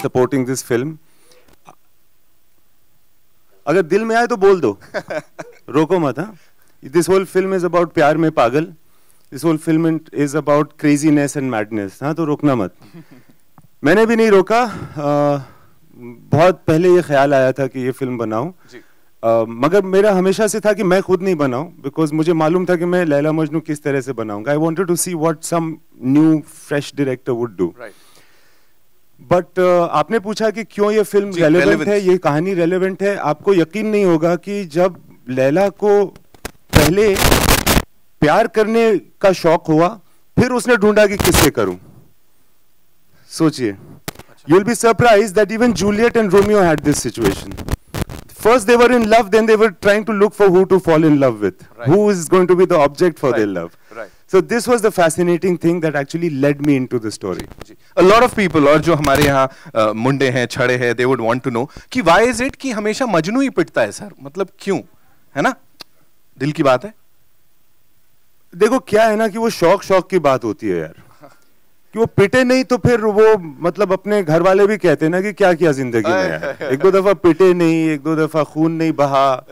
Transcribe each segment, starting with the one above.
supporting this film. अगर दिल में आए तो बोल दो, रोको मत. हाँ, this whole film is about प्यार में पागल. This whole film is about craziness and madness. हाँ, तो रोकना मत. मैंने भी नहीं रोका. बहुत पहले ये ख्याल आया था कि ये फिल्म बनाऊं, मगर मेरा हमेशा से था कि मैं खुद नहीं बनाऊं, बिकॉज मुझे मालूम था कि मैं लैला मजनू किस तरह से बनाऊंगा. I wanted to see what some new fresh director would do. But आपने पूछा कि क्यों ये फिल्म रेलेवेंट है, ये कहानी रेलेवेंट है. आपको यकीन नहीं होगा कि जब लैला को पहले प्यार करने का शौक हुआ, फिर उसने ढूंढा कि किससे करूं. सोचिए, you'll be surprised that even Juliet and Romeo had this situation. First they were in love, then they were trying to look for who to fall in love with. Who is going to be the object for their love. So this was the fascinating thing that actually led me into the story. A lot of people, और जो हमारे यहाँ मुंडे हैं, छड़े हैं, they would want to know कि why is it कि हमेशा मजनू ही पिटता है सर, मतलब क्यों, है ना, दिल की बात है. देखो क्या है ना कि वो शौक की बात होती है यार, कि वो पिटे नहीं तो फिर वो मतलब अपने घर वाले भी कहते हैं ना कि क्या किया जिंदगी में यार. एक दो दफा पिटे नहीं, एक दो दफा खून नहीं बहा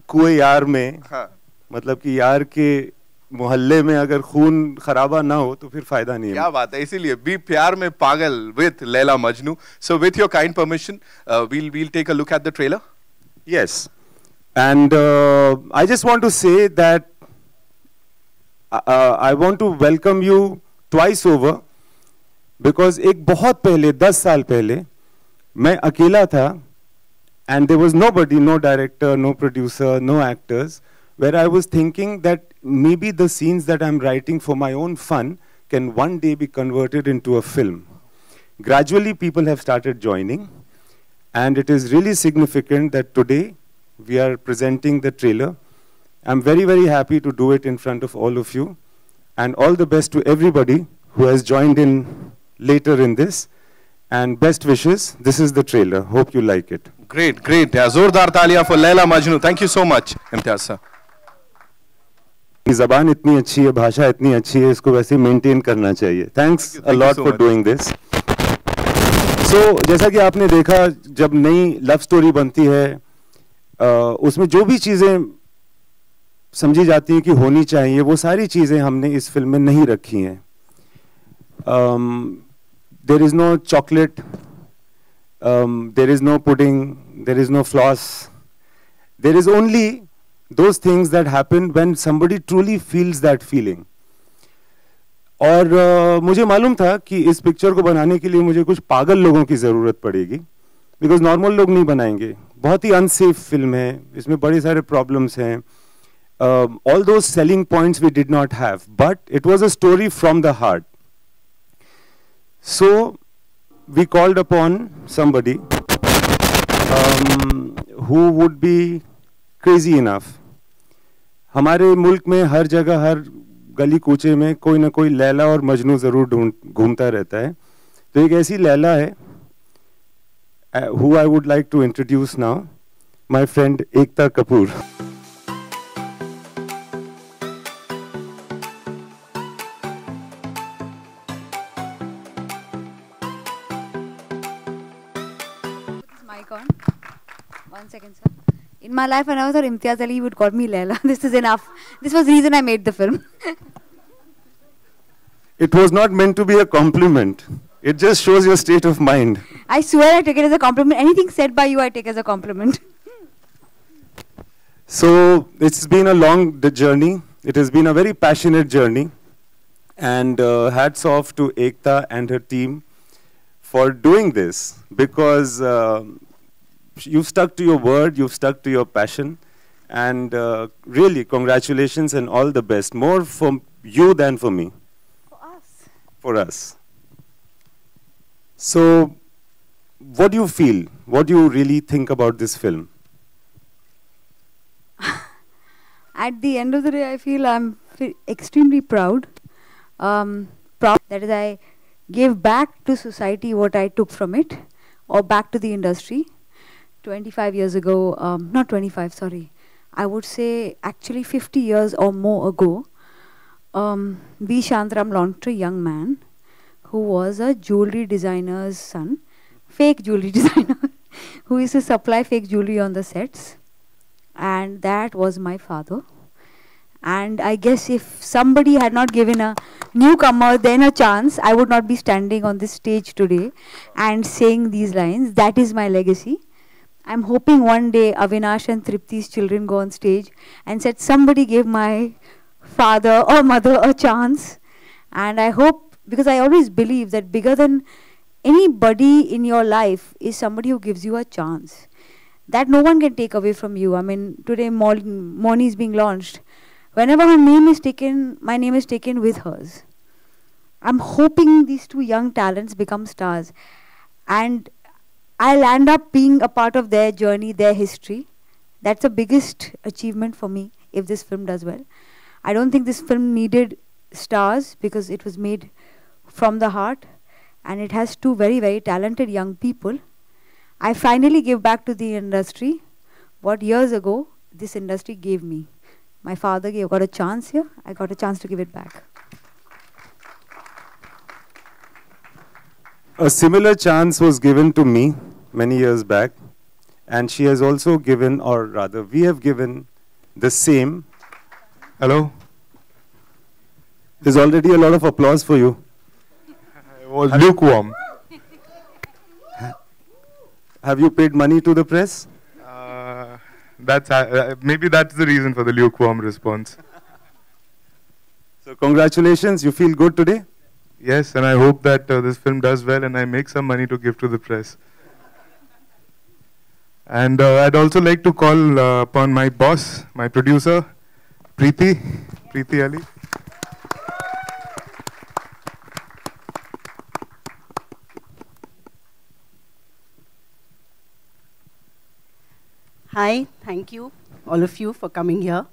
कुएं यार में. मतलब कि यार के मोहल्ले में अगर खून खराबा ना हो तो फिर फायदा नहीं है. क्या बात है. इसीलिए भी प्यार में पागल with Laila Majnu. So with your kind permission we'll take a look at the trailer. Yes, and I just want to say that I want to welcome you twice over, because एक बहुत पहले 10 साल पहले मैं अकेला था, and there was nobody, no director, no producer, no actors, where I was thinking that maybe the scenes that I'm writing for my own fun can one day be converted into a film. Gradually people have started joining, and it is really significant that today we are presenting the trailer. I'm very, very happy to do it in front of all of you, and all the best to everybody who has joined in later in this, and best wishes. This is the trailer. Hope you like it. Great, great. Yeah, जोरदार तालियां for Laila Majnu. Thank you so much, Imtiaz sir. ज़बान इतनी अच्छी है, भाषा इतनी अच्छी है, इसको वैसे मेंटेन करना चाहिए. Thanks a lot for doing this. So जैसा कि आपने देखा, जब नई लव स्टोरी बनती है, उसमें जो भी चीजें समझी जाती हैं कि होनी चाहिए, वो सारी चीजें हमने इस फिल्म में नहीं रखी हैं. There is no chocolate, there is no pudding, there is no floss. There is only those things that happen when somebody truly feels that feeling. और मुझे मालूम था कि इस पिक्चर को बनाने के लिए मुझे कुछ पागल लोगों की जरूरत पड़ेगी, बिकॉज नॉर्मल लोग नहीं बनाएंगे. बहुत ही अनसेफ फिल्म है, इसमें बड़े सारे प्रॉब्लम्स हैं. All those selling points we did not have, but it was a story from the heart. So we called upon somebody who would be crazy enough. हमारे मुल्क में हर जगह, हर गली कूचे में कोई ना कोई लैला और मजनू जरूर घूमता रहता है. तो एक ऐसी लैला है who I would like to introduce now, my friend Ekta Kapoor. One second, sir. In my life, I never thought Imtiaz Ali would call me Laila. This is enough. This was the reason I made the film. It was not meant to be a compliment. It just shows your state of mind. I swear I take it as a compliment. Anything said by you, I take as a compliment. So it's been a long journey. It has been a very passionate journey. And hats off to Ekta and her team for doing this, because you've stuck to your word, you've stuck to your passion, and really congratulations and all the best. More for you than for me. For us. For us. So what do you feel? What do you really think about this film? At the end of the day, I feel I'm extremely proud. Proud that is, I gave back to society what I took from it, or back to the industry. 25 years ago, not 25, sorry, I would say actually 50 years or more ago, B. Shantaram launched a young man who was a jewelry designer's son fake jewelry designer who used to supply fake jewelry on the sets. And that was my father. And I guess if somebody had not given a newcomer then a chance, I would not be standing on this stage today and saying these lines. That is my legacy. I'm hoping one day Avinash and Tripti's children go on stage and said, somebody gave my father or mother a chance. And I hope, because I always believe that bigger than anybody in your life is somebody who gives you a chance. That no one can take away from you. I mean, today Moni is being launched. Whenever her name is taken, my name is taken with hers. I'm hoping these two young talents become stars. And I'll end up being a part of their journey, their history. That's the biggest achievement for me if this film does well. I don't think this film needed stars because it was made from the heart. And it has two very, very talented young people. I finally give back to the industry what years ago this industry gave me. My father got a chance here. I got a chance to give it back. A similar chance was given to me many years back, and she has also given, or rather, we have given the same. Hello? There's already a lot of applause for you. I was lukewarm. Have you paid money to the press? Maybe that's the reason for the lukewarm response. So congratulations, you feel good today? Yes, and I hope that this film does well and I make some money to give to the press. And I'd also like to call upon my boss, my producer, Preeti Ali. Hi, thank you, all of you, for coming here.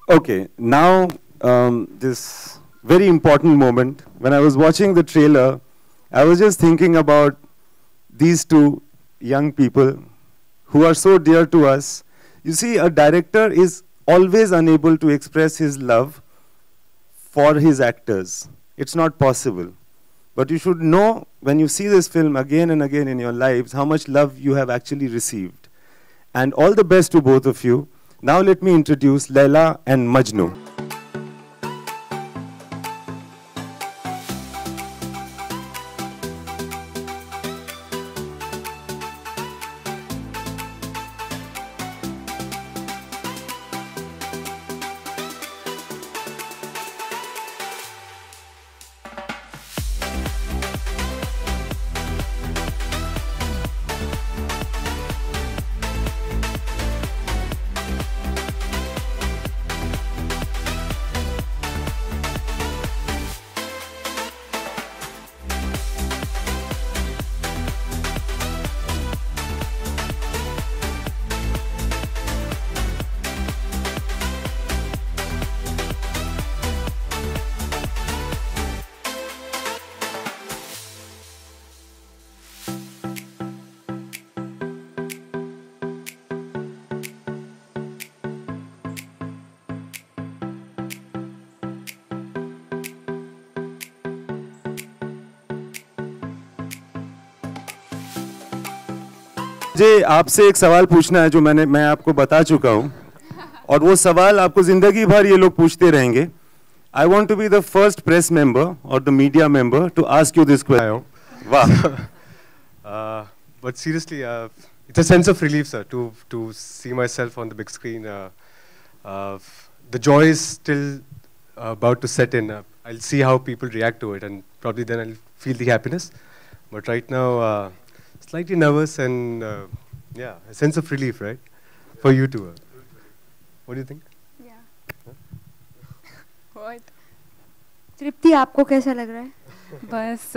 Okay, now this very important moment. When I was watching the trailer, I was just thinking about these two young people who are so dear to us. You see, a director is always unable to express his love for his actors. It's not possible. But you should know, when you see this film again and again in your lives, how much love you have actually received. And all the best to both of you. Now let me introduce Laila and Majnu. मुझे आपसे एक सवाल पूछना है जो मैं आपको बता चुका हूँ और वो सवाल आपको जिंदगी भर ये लोग पूछते रहेंगे. I want to be the first press member or the media member to ask you this question. Wow. But seriously, it's a sense of relief, sir, to see myself on the big screen. The joy is still about to set in. I'll see how people react to it, and probably then I'll feel the happiness. But right now, slightly nervous and yeah, a sense of relief, right? For you too. What do you think? Yeah. What? Tripti, आपको कैसा लग रहा है? बस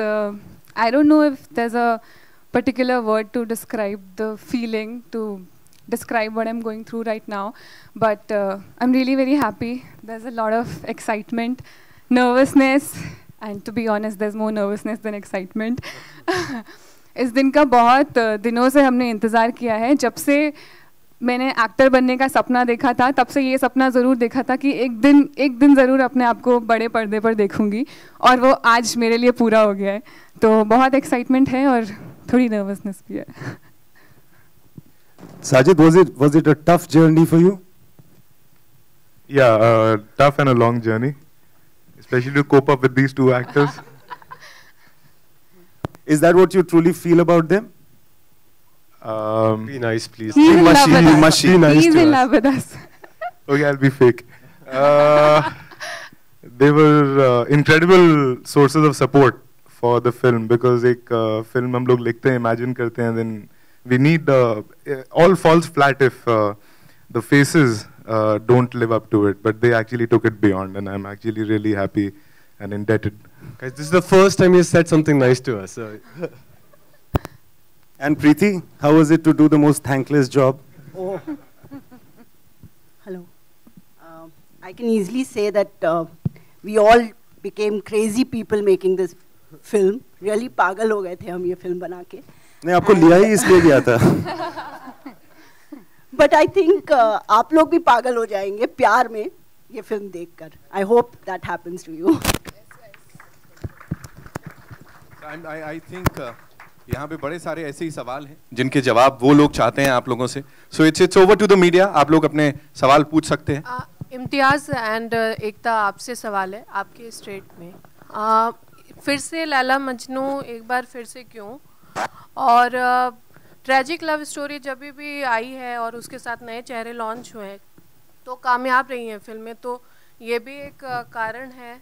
I don't know if there's a particular word to describe the feeling, to describe what I'm going through right now, but I'm really very happy. There's a lot of excitement, nervousness, and to be honest, there's more nervousness than excitement. इस दिन का बहुत दिनों से हमने इंतज़ार किया है. जब से मैंने एक्टर बनने का सपना देखा था, तब से ये सपना ज़रूर देखा था कि एक दिन ज़रूर अपने आप को बड़े पर्दे पर देखूंगी, और वो आज मेरे लिए पूरा हो गया है। तो बहुत एक्साइटमेंट है और थोड़ी नर्वसनेस भी है। Sajid, was it a tough journey for you? Yeah, tough and a long journey, especially to cope up with these two actors. Is that what you truly feel about them? Be nice, please. He's in love mushy, with us. mushy. Be nice He's to in us. love with us. Okay, I'll be fake. They were incredible sources of support for the film, because एक film हम लोग लिखते हैं, imagine करते हैं, then we need all falls flat if the faces don't live up to it, but they actually took it beyond, and I'm actually really happy and indebted. Guys, this is the first time you said something nice to us. And Preeti, how was it to do the most thankless job? Oh. Hello. I can easily say that we all became crazy people making this film. Really पागल हो गए थे हम ये film बना के. नहीं, आपको लिया ही इसलिए गया था. But I think आप लोग भी पागल हो जाएंगे प्यार में ये film देखकर. I hope that happens to you. I think यहाँ पे बड़े सारे ऐसे ही सवाल हैं जिनके जवाब वो लोग चाहते हैं आप लोगों से. So it's over to the media. आप लोग अपने सवाल पूछ सकते हैं. इम्तियाज़ एंड एकता, आपसे सवाल है आपके स्टेट में फिर से लैला मजनू एक बार फिर से क्यों, और ट्रेजिक लव स्टोरी जब भी आई है और उसके साथ नए चेहरे लॉन्च हुए हैं तो कामयाब रही हैं फिल्में, तो ये भी एक कारण है,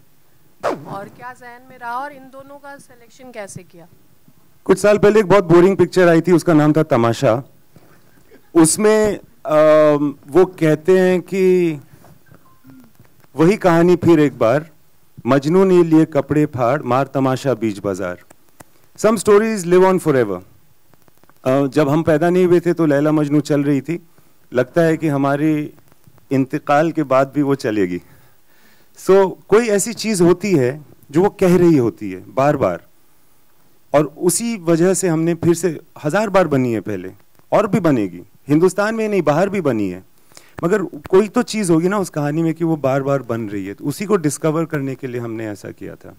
और क्या जहन में रहा और इन दोनों का सिलेक्शन कैसे किया? कुछ साल पहले एक बहुत बोरिंग पिक्चर आई थी, उसका नाम था तमाशा. उसमें वो कहते हैं कि वही कहानी फिर एक बार, मजनू ने लिए कपड़े फाड़, मार तमाशा बीच बाजार. Some stories live on forever. जब हम पैदा नहीं हुए थे तो लैला मजनू चल रही थी, लगता है कि हमारे इंतकाल के बाद भी वो चलेगी. सो कोई ऐसी चीज होती है जो वो कह रही होती है बार बार, और उसी वजह से हमने फिर से 1000 बार बनी है पहले, और भी बनेगी, हिंदुस्तान में नहीं बाहर भी बनी है, मगर कोई तो चीज होगी ना उस कहानी में कि वो बार बार बन रही है. तो उसी को डिस्कवर करने के लिए हमने ऐसा किया था.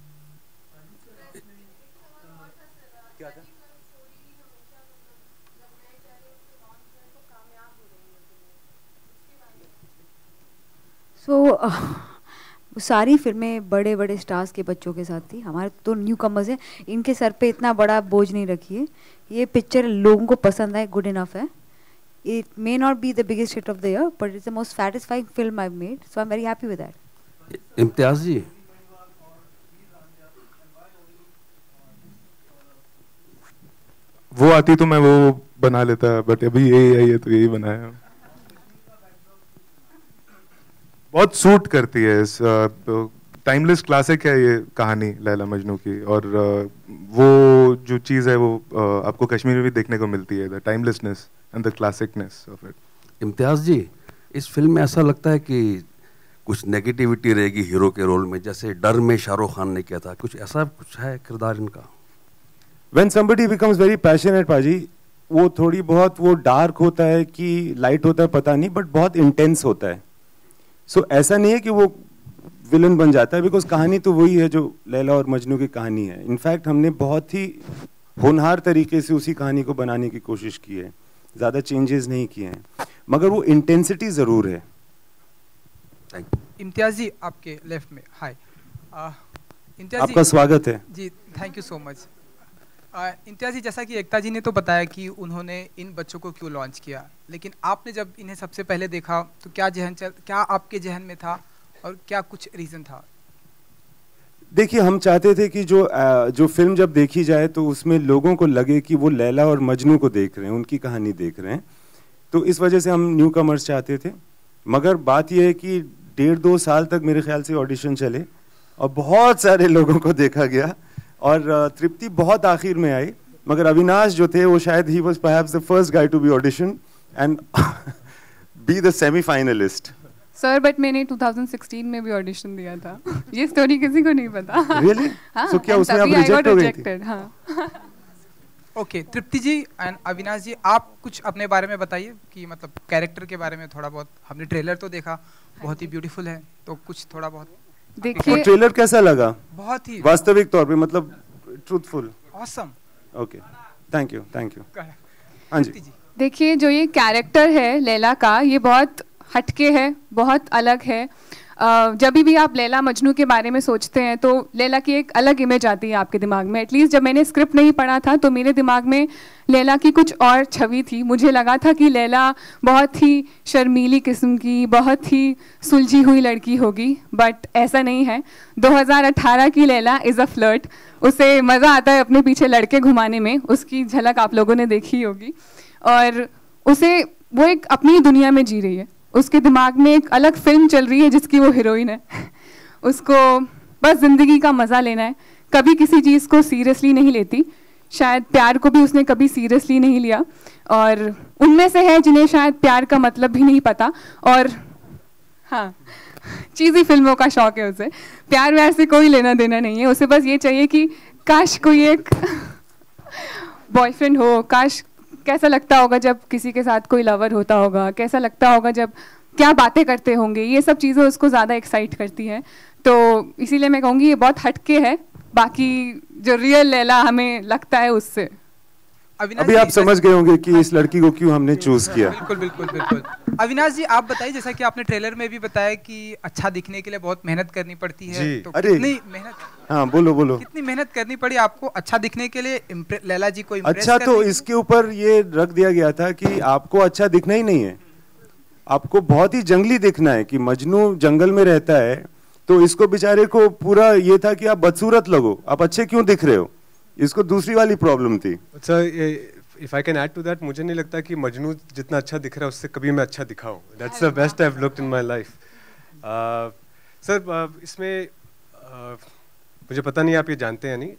सो सारी फिल्में बड़े बड़े स्टार्स के बच्चों के साथ थी. हमारे तो न्यू कमर्स हैं, इनके सर पे इतना बड़ा बोझ नहीं रखिए. ये पिक्चर लोगों को पसंद आए, गुड इनफ है. It may not be the biggest hit of the year, but it's the most satisfying film I've made, so I'm very happy with that. Imtiaz ji, वो आती तो मैं वो बना लेता, बट अभी यही आई है तो यही बनाया. बहुत सूट करती है, इस टाइमलेस क्लासिक है ये कहानी लैला मजनू की, और वो जो चीज़ है वो आपको कश्मीर में भी देखने को मिलती है, the timelessness and the classicness of it. Imtiaz ji, इस फिल्म में ऐसा लगता है कि कुछ नेगेटिविटी रहेगी हीरो के रोल में, जैसे डर में शाहरुख खान ने किया था, कुछ ऐसा कुछ है किरदार इनका? When somebody becomes very passionate, पाजी, वो थोड़ी बहुत वो डार्क होता है कि लाइट होता है पता नहीं, बट बहुत इंटेंस होता है. सो ऐसा नहीं है कि वो विलन बन जाता है, बिकॉज कहानी तो वही है जो लैला और मजनू की कहानी है. इनफैक्ट हमने बहुत ही होनहार तरीके से उसी कहानी को बनाने की कोशिश की है, ज़्यादा चेंजेस नहीं किए हैं, मगर वो इंटेंसिटी ज़रूर है. इम्तियाज जी, आपके लेफ्ट में, हाय. आपका स्वागत है जी, thank you so much. Imtiaz ji, जैसा कि एकता जी ने तो बताया कि उन्होंने इन बच्चों को क्यों लॉन्च किया, लेकिन आपने जब इन्हें सबसे पहले देखा तो क्या आपके जहन में था और क्या कुछ रीज़न था? देखिए, हम चाहते थे कि जो फिल्म जब देखी जाए तो उसमें लोगों को लगे कि वो लैला और मजनू को देख रहे हैं, उनकी कहानी देख रहे हैं. तो इस वजह से हम न्यू कमर्स चाहते थे. मगर बात यह है कि 1.5-2 साल तक मेरे ख्याल से ऑडिशन चले और बहुत सारे लोगों को देखा गया, और तृप्ति बहुत आखिर में आई. मगर अविनाश जो थे वो शायद ही was perhaps the first guy to be audition and be the semifinalist. Sir, but मैंने 2016 में भी ऑडिशन दिया था. ये स्टोरी किसी को नहीं पता. Really? हाँ, so क्या उसमें आप रिजेक्ट हो गई थी? हाँ. ओके, तृप्ति जी एंड अविनाश जी, आप कुछ अपने बारे में बताइए कि मतलब कैरेक्टर के बारे में थोड़ा बहुत। हमने ट्रेलर तो देखा, बहुत ही ब्यूटीफुल है, तो कुछ थोड़ा बहुत देखिए। और ट्रेलर कैसा लगा? बहुत ही वास्तविक तौर पे, मतलब truthful. Awesome. Okay, thank you, thank you. हाँ जी। देखिए, जो ये कैरेक्टर है लैला का, ये बहुत हटके है, बहुत अलग है। जब भी आप लैला मजनू के बारे में सोचते हैं तो लैला की एक अलग इमेज आती है आपके दिमाग में। एटलीस्ट जब मैंने स्क्रिप्ट नहीं पढ़ा था तो मेरे दिमाग में लैला की कुछ और छवि थी। मुझे लगा था कि लैला बहुत ही शर्मीली किस्म की, बहुत ही सुलझी हुई लड़की होगी, बट ऐसा नहीं है। 2018 की लैला इज़ अ फ्लर्ट। उसे मज़ा आता है अपने पीछे लड़के घुमाने में, उसकी झलक आप लोगों ने देखी होगी। और उसे वो एक अपनी दुनिया में जी रही है, उसके दिमाग में एक अलग फिल्म चल रही है जिसकी वो हीरोइन है। उसको बस ज़िंदगी का मज़ा लेना है, कभी किसी चीज़ को सीरियसली नहीं लेती। शायद प्यार को भी उसने कभी सीरियसली नहीं लिया, और उनमें से है जिन्हें शायद प्यार का मतलब भी नहीं पता। और हाँ, चीज़ी फिल्मों का शौक है उसे, प्यार व्यार से कोई लेना देना नहीं है उसे। बस ये चाहिए कि काश कोई एक बॉयफ्रेंड हो, काश कैसा लगता होगा जब किसी के साथ कोई लवर होता होगा, कैसा लगता होगा जब, क्या बातें करते होंगे, ये सब चीज़ें उसको ज़्यादा एक्साइट करती हैं। तो इसीलिए मैं कहूँगी ये बहुत हटके है बाकी जो रियल लैला हमें लगता है उससे। अभी आप समझ गए होंगे कि इस लड़की को क्यों हमने चूज किया। बिल्कुल बिल्कुल बिल्कुल। अविनाश जी, आप बताइए, जैसा कि आपने ट्रेलर में भी बताया कि अच्छा दिखने के लिए बहुत मेहनत करनी पड़ती है, तो कितनी मेहनत? हाँ, बोलो बोलो। कितनी मेहनत करनी पड़ी आपको अच्छा दिखने के लिए, लैला जी को इम्प्रेस अच्छा, तो इसके ऊपर ये रख दिया गया था कि आपको अच्छा दिखना ही नहीं है, आपको बहुत ही जंगली दिखना है। कि मजनू जंगल में रहता है, तो इसको बेचारे को पूरा ये था कि आप बदसूरत लगो, आप अच्छे क्यों दिख रहे हो। इसको दूसरी वाली प्रॉब्लम थी। अच्छा, if I can add to that, मुझे नहीं लगता कि मजनू जितना अच्छा दिख रहा है उससे कभी मैं अच्छा दिखाऊं। That's the best I have looked in my life. Sir, इसमें मुझे पता नहीं आप ये जानते हैं नहीं,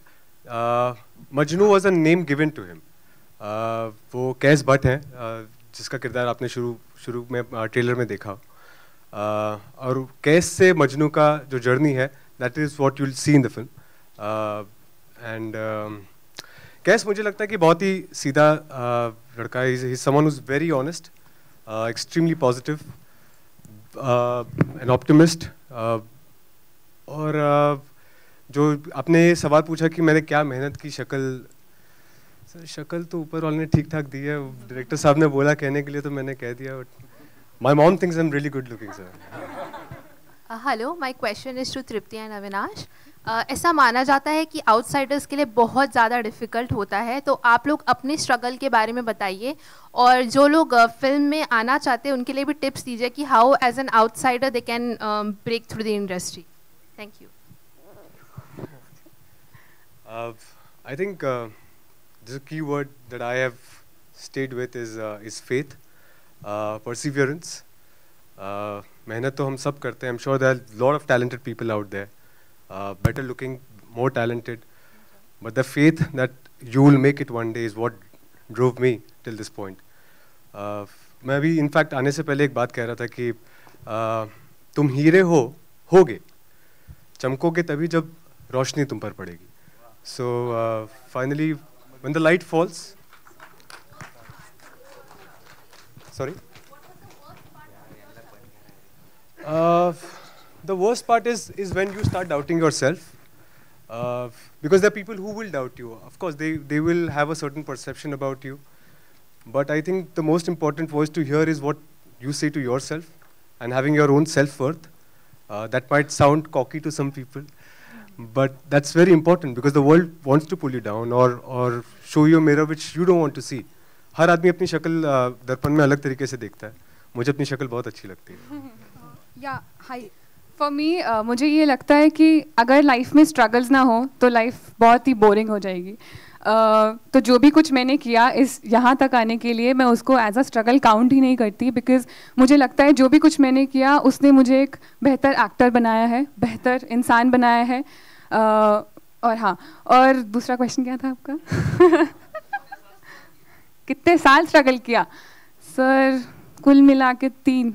Majnu was a name given to him. वो कैस भट्ट हैं, जिसका किरदार आपने शुरू में ट्रेलर में देखा। और कैस से मजनू का जो जर्नी है, that is what you will see in the film. And कैस मुझे लगता है कि बहुत ही सीधा लड़का है। He someone who is very honest, extremely positive, an optimist. और जो आपने सवाल पूछा कि मैंने क्या मेहनत की, शक्ल तो ऊपर वाले ने ठीक ठाक दी है। डायरेक्टर साहब ने बोला कहने के लिए तो मैंने कह दिया। My mom thinks I am really good looking sir. Hello, my question is to Tripti and Avinash. ऐसा माना जाता है कि आउटसाइडर्स के लिए बहुत ज़्यादा डिफ़िकल्ट होता है, तो आप लोग अपने स्ट्रगल के बारे में बताइए, और जो लोग फिल्म में आना चाहते हैं उनके लिए भी टिप्स दीजिए कि how as an outsider they can break through the industry. Thank you. I think the key word that I have stayed with is faith, perseverance. मेहनत तो हम सब करते हैं. I'm sure there are a lot of talented people out there, better looking, more talented. But the faith that you will make it one day is what drove me till this point. मैं अभी in fact आने से पहले एक बात कह रहा था कि तुम हीरे होगे, चमकोगे तभी जब रोशनी तुम पर पड़ेगी. So finally, when the light falls, sorry. The worst part is when you start doubting yourself, because there are people who will doubt you. Of course, they will have a certain perception about you, but I think the most important voice to hear is what you say to yourself, and having your own self-worth. That might sound cocky to some people, but that's very important because the world wants to pull you down or show you a mirror which you don't want to see. हर आदमी अपनी शक्ल दर्पण में अलग तरीके से देखता है. मुझे अपनी शक्ल बहुत अच्छी लगती है. या हाई फॉर मी, मुझे ये लगता है कि अगर लाइफ में स्ट्रगल्स ना हो तो लाइफ बहुत ही बोरिंग हो जाएगी. तो जो भी कुछ मैंने किया इस यहाँ तक आने के लिए, मैं उसको एज अ स्ट्रगल काउंट ही नहीं करती, बिकॉज मुझे लगता है जो भी कुछ मैंने किया उसने मुझे एक बेहतर एक्टर बनाया है, बेहतर इंसान बनाया है. और हाँ, और दूसरा क्वेश्चन क्या था आपका? कितने साल स्ट्रगल किया? सर कुल मिला के 3.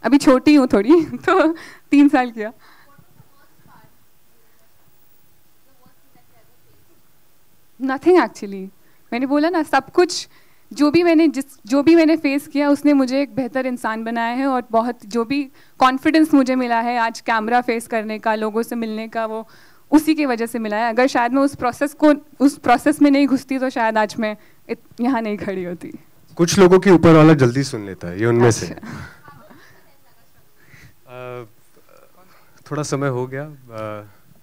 अभी छोटी हूँ थोड़ी तो 3 साल किया. Nothing actually. मैंने बोला ना, सब कुछ जो भी मैंने फेस किया उसने मुझे एक बेहतर इंसान बनाया है, और बहुत जो भी कॉन्फिडेंस मुझे मिला है आज कैमरा फेस करने का, लोगों से मिलने का, वो उसी की वजह से मिला है. अगर शायद मैं उस प्रोसेस में नहीं घुसती तो शायद आज मैं यहाँ नहीं खड़ी होती. कुछ लोगों के ऊपर वाला जल्दी सुन लेता है, ये उनमें से. थोड़ा समय हो गया.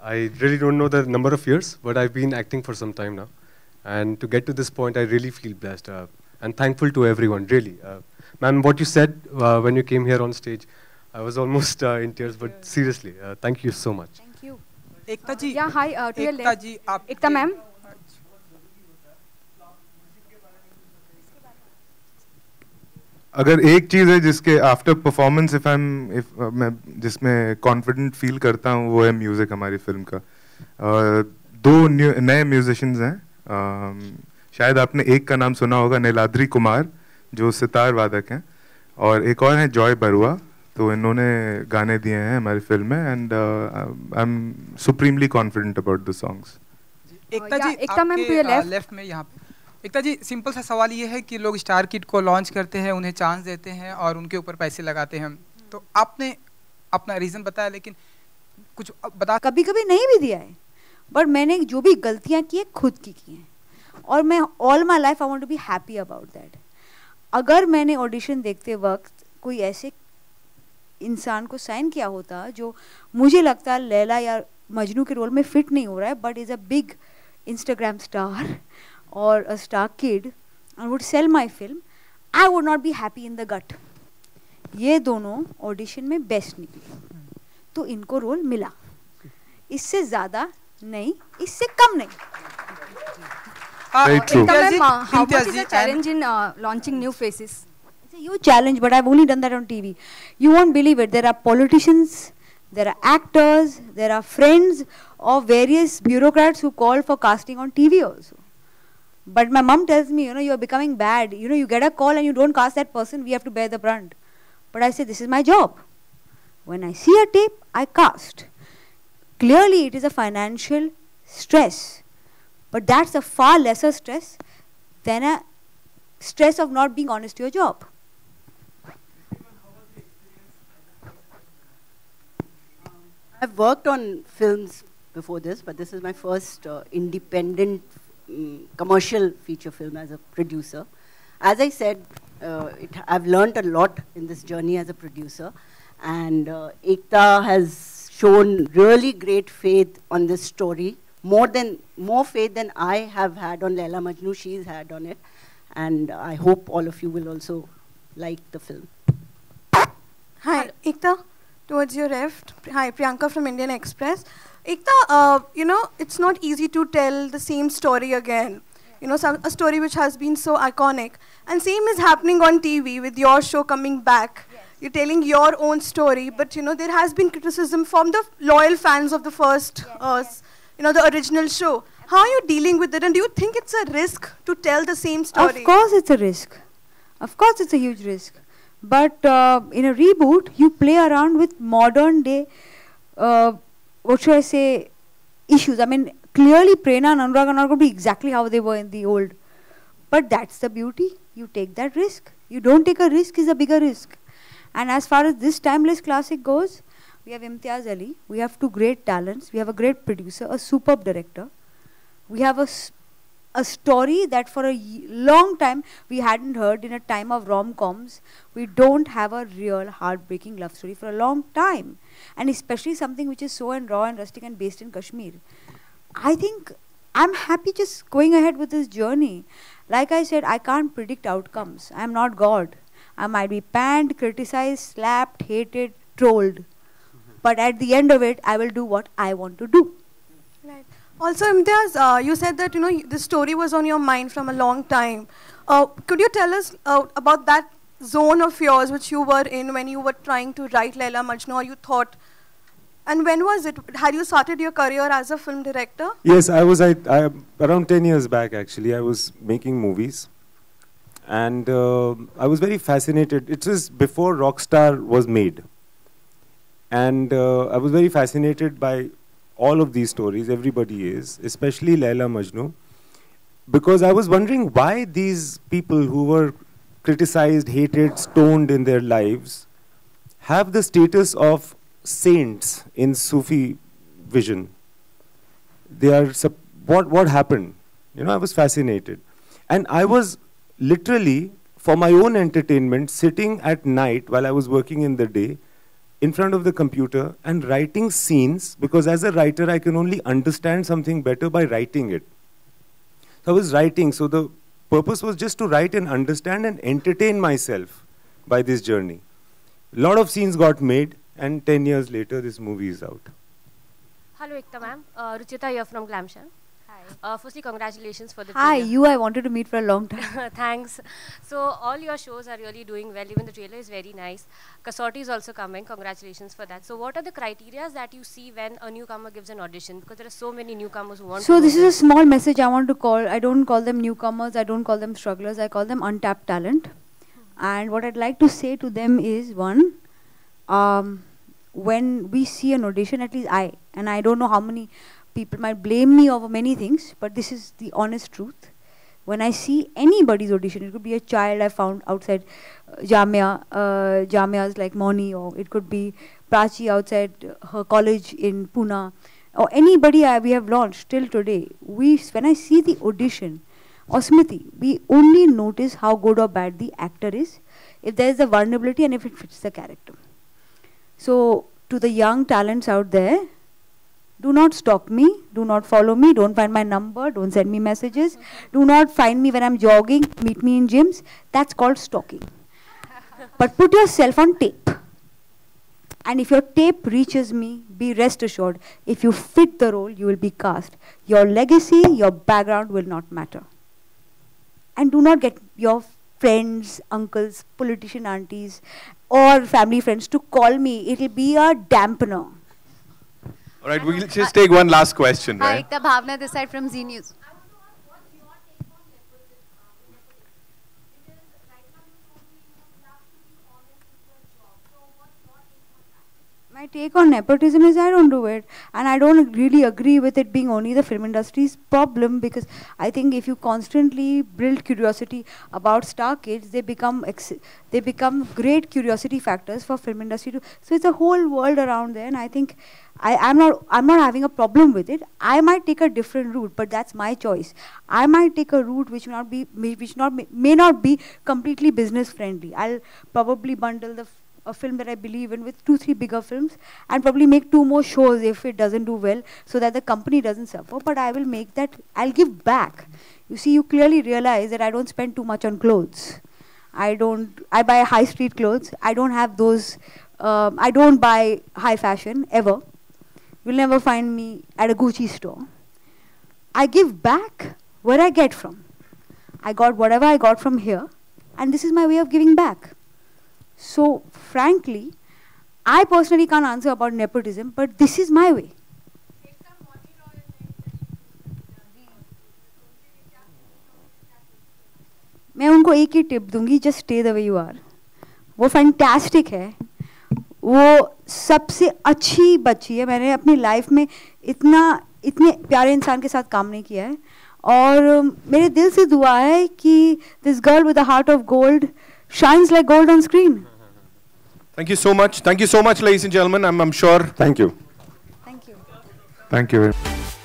I really don't know the number of years, but I've been acting for some time now. And to get to this point, I really feel blessed and thankful to everyone, really. Ma'am, what you said when you came here on stage, I was almost in tears, but seriously, thank you so much. Thank you. Ekta ji. Yeah, hi, to your Ekta left. जी, आप. एकता ma'am. अगर एक चीज है जिसके after performance मैं जिसमें confident feel करता हूँ वो है म्यूजिक हमारी फिल्म का. दो नए म्यूजिशियंस हैं. शायद आपने एक का नाम सुना होगा, नीलाद्री कुमार, जो सितार वादक हैं, और एक और है जॉय बरुआ. तो इन्होंने गाने दिए हैं हमारी फिल्म में, and I am supremely confident about the songs. Ekta ji, Ekta ma'am, to your left. Left में यहाँ पे. एकता जी, सिंपल सा सवाल ये है कि लोग स्टार किड को लॉन्च करते हैं, उन्हें चांस देते हैं और उनके ऊपर पैसे लगाते हैं. तो आपने अपना रीजन बताया, लेकिन कुछ बता. कभी कभी नहीं भी दिया है, बट मैंने जो भी गलतियां की है खुद की हैं, और मैं all my life I want to be happy about that. अगर मैंने ऑडिशन देखते वक्त कोई ऐसे इंसान को साइन किया होता जो मुझे लगता है लैला या मजनू के रोल में फिट नहीं हो रहा है, but is a big Instagram star or a star kid and would sell my film, I would not be happy in the gut. ये दोनों ऑडिशन में बेस्ट निकले, तो इनको रोल मिला. इससे ज़्यादा नहीं, इससे कम नहीं. Very true. How much is the challenge in launching new faces? It's a huge challenge, but I've only done that on TV. You won't believe it. There are politicians, there are actors, there are friends of various bureaucrats who call for casting on TV also. But my mom tells me, you're becoming bad. You get a call and you don't cast that person, we have to bear the brunt. But I say, this is my job. When I see a tape, I cast. Clearly, it is a financial stress. But that's a far lesser stress than a stress of not being honest to your job. I've worked on films before this, but this is my first independent commercial feature film as a producer. As I said, I've learned a lot in this journey as a producer, and Ekta has shown really great faith on this story, more faith than I have had on Laila Majnu. She's had on it, and I hope all of you will also like the film. Hi, Ekta, towards your left. Hi, Priyanka from Indian Express. Ekta, it's not easy to tell the same story again. A story which has been so iconic. And same is happening on TV with your show coming back. Yes. You're telling your own story, but there has been criticism from the loyal fans of the first, the original show. How are you dealing with it, and do you think it's a risk to tell the same story? Of course it's a risk. Of course it's a huge risk. But in a reboot, you play around with modern day what should I say, issues. I mean, clearly Prerna and Anurag are not going to be exactly how they were in the old. But that's the beauty. You take that risk. You don't take a risk is a bigger risk. And as far as this timeless classic goes, we have Imtiaz Ali. We have two great talents. We have a great producer, a superb director. We have a story that for a long time we hadn't heard in a time of rom-coms. We don't have a real heartbreaking love story for a long time. And especially something which is so raw and rustic and based in Kashmir. I think I'm happy just going ahead with this journey. Like I said, I can't predict outcomes. I'm not God. I might be panned, criticized, slapped, hated, trolled. But at the end of it, I will do what I want to do. Right. Also, Imtiaz, you said that the story was on your mind from a long time. Could you tell us about that zone of yours which you were in when you were trying to write Laila Majnu, or you thought? And when was it? Had you started your career as a film director? Yes, I was around 10 years back actually. I was making movies, and I was very fascinated. It was before Rockstar was made, and I was very fascinated by all of these stories. Everybody is, especially Laila Majnu. because I was wondering why these people who were criticized, hated, stoned in their lives have the status of saints in Sufi vision. They are, what happened? You know, I was fascinated. And I was literally, for my own entertainment, sitting at night while I was working in the day, in front of the computer and writing scenes, because as a writer, I can only understand something better by writing it. So I was writing, so the purpose was just to write and understand and entertain myself by this journey. A lot of scenes got made, and 10 years later, this movie is out. Hello, Ekta ma'am. Ruchita here from Glamshare. Hi. Firstly, congratulations for the Hi, trailer. you I wanted to meet for a long time. Thanks. So all your shows are really doing well. Even the trailer is very nice. Kasauti is also coming. Congratulations for that. So what are the criteria that you see when a newcomer gives an audition? Because there are so many newcomers who want to. So this is a small message I want to call. I don't call them newcomers. I don't call them strugglers. I call them untapped talent. And what I'd like to say to them is, one, when we see an audition, at least I don't know how many people might blame me over many things, but this is the honest truth. When I see anybody's audition, it could be a child I found outside Jamias like Moni, or it could be Prachi outside her college in Pune, or anybody we have launched till today. When I see the audition, or Smriti, we only notice how good or bad the actor is, if there is a vulnerability and if it fits the character. So to the young talents out there, do not stalk me, do not follow me, don't find my number, don't send me messages, do not find me when I'm jogging, meet me in gyms. That's called stalking. But put yourself on tape. And if your tape reaches me, be rest assured, if you fit the role, you will be cast. Your legacy, your background will not matter. And do not get your friends, uncles, politician aunties, or family friends to call me. It will be a dampener. All right, we'll just take one last question, Hi, right? Ekta Bhavna this side from Z News. My take on nepotism is I don't do it, and I don't really agree with it being only the film industry's problem, because I think if you constantly build curiosity about star kids, they become great curiosity factors for film industry too. So it's a whole world around there, and I think I'm not having a problem with it. I might take a different route, but that's my choice. I might take a route which may not be completely business friendly. I'll probably bundle a film that I believe in with 2-3 bigger films, and probably make 2 more shows if it doesn't do well, so that the company doesn't suffer. But I will make that, I'll give back. You see, you clearly realize that I don't spend too much on clothes. I buy high street clothes. I don't have those, I don't buy high fashion, ever. You'll never find me at a Gucci store. I give back where I get from. I got whatever I got from here, and this is my way of giving back. So, frankly, I personally can't answer about nepotism, but this is my way. मैं उनको एक ही tip दूंगी, just stay the way you are. वो fantastic है, वो सबसे अच्छी बच्ची है. मैंने अपनी लाइफ में इतने प्यारे इंसान के साथ काम नहीं किया है, और मेरे दिल से दुआ है कि this girl with a heart of gold shines like gold on screen. Thank you so much. Thank you so much, ladies and gentlemen. I'm sure. Thank you. Thank you. Thank you very much.